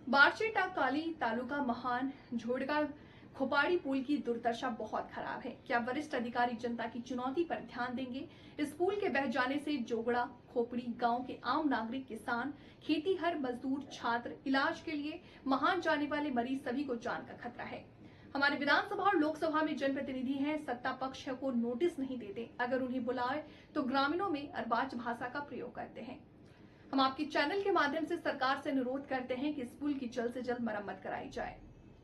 बारचेटा काली तालुका महान झोड़गा खोपाड़ी पुल की दुर्दशा बहुत खराब है। क्या वरिष्ठ अधिकारी जनता की चुनौती पर ध्यान देंगे? इस पुल के बह जाने से जोगड़ा खोपड़ी गांव के आम नागरिक, किसान, खेतीहर मजदूर, छात्र, इलाज के लिए महान जाने वाले मरीज सभी को जान का खतरा है। हमारे विधानसभा और लोकसभा में जनप्रतिनिधि हैं, सत्ता पक्ष को नोटिस नहीं देते। अगर उन्हें बुलाए तो ग्रामीणों में अरबाज भाषा का प्रयोग करते हैं। हम आपके चैनल के माध्यम से सरकार से अनुरोध करते हैं कि इस पुल की जल्द से जल्द मरम्मत कराई जाए।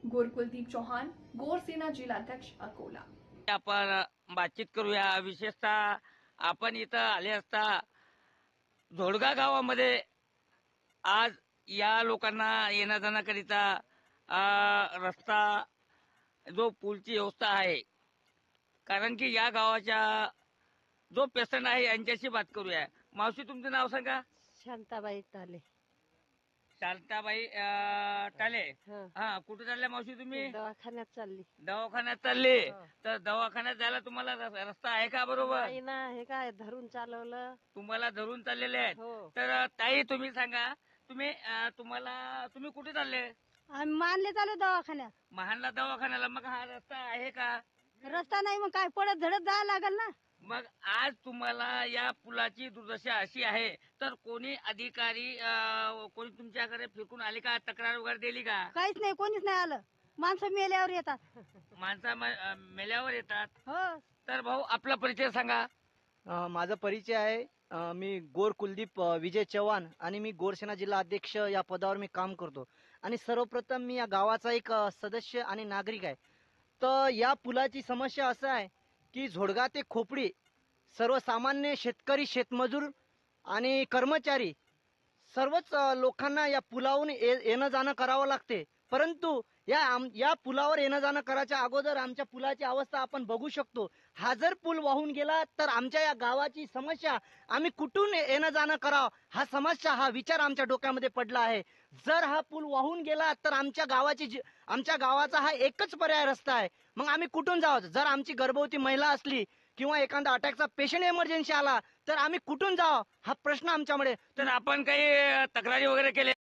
गोर कुलदीप चौहान, गोर सेना जिल्हाध्यक्ष, अकोला। आपण बातचीत करूया। विशेषतः आपण इथं आले असता झोडगा गावामध्ये आज या लोकांना येण्या जाण्याकरिता रस्ता जो पूलची व्यवस्था आहे, कारण की या गावाच्या जो पेशंट आहे यांच्याशी बात करूया। मावशी, तुमचं नाव सांगा। शांताबाई ताले. शांताबाई टाले। हं. हा, कुठे चालल्या मावशी तुम्ही? दवाखान्यात चालली. दवाखान्यात चालले। हो. तर दवाखान्यात जायला तुम्हाला रस्ता आहे का बरोबर? नाही ना, हे काय धरून चालवलं. तुम्हाला धरून चाललेले आहेत। हो. तर ताई, तुम्ही सांगा, तुम्ही तुम्ही कुठे चालले? आम्ही मानले चालू दवाखान्यात. महानला दवाखान्याला। मग हा रस्ता आहे का? रस्ता नाही, मग काय पडत झडत जायला लागल ना. मग आज तुम्हाला या पुलाची दुर्दशा अशी आहे, तर कोणी अधिकारी कोणी तुमच्याकडे फिरकून आले का? तक्रार वगैरे दिली का? काहीच नाही, कोणीच नाही आलं. माणसं मेल्यावर येतात. माणसा मेल्यावर येतात। हो. तर भाऊ, आपला परिचय सांगा। माझा परिचय आहे. मी गोर कुलदीप विजय चव्हाण आणि मी गोरसेना जिल्हा अध्यक्ष या पदावर मी काम करतो. आणि सर्वप्रथम मी या गावाचा एक सदस्य आणि नागरिक आहे. तर या पुलाची समस्या असं आहे की झोडगा ते खोपडी सर्वसामान्य शेतकरी, शेतमजूर आणि कर्मचारी सर्वच लोकांना या पुलावरून येणं जाणं करावं लागते. परंतु या पुलावर येणं जाणं करायच्या अगोदर आमच्या पुलाची अवस्था आपण बघू शकतो. हा जर पूल वाहून गेला तर आमच्या या गावाची समस्या, आम्ही कुठून येणं जाणं करावं, हा विचार आमच्या डोक्यामध्ये पडला आहे. जर हा पूल वाहून गेला तर आमच्या गावाचा हा एकच पर्याय रस्ता आहे. मग आम्ही कुठून जावं? जर आमची गर्भवती महिला असली किंवा एखादा अटॅकचा पेशंट इमर्जन्सी आला तर आम्ही कुठून जावं, हा प्रश्न आमच्यामध्ये. तर आपण काही तक्रारी वगैरे केल्या?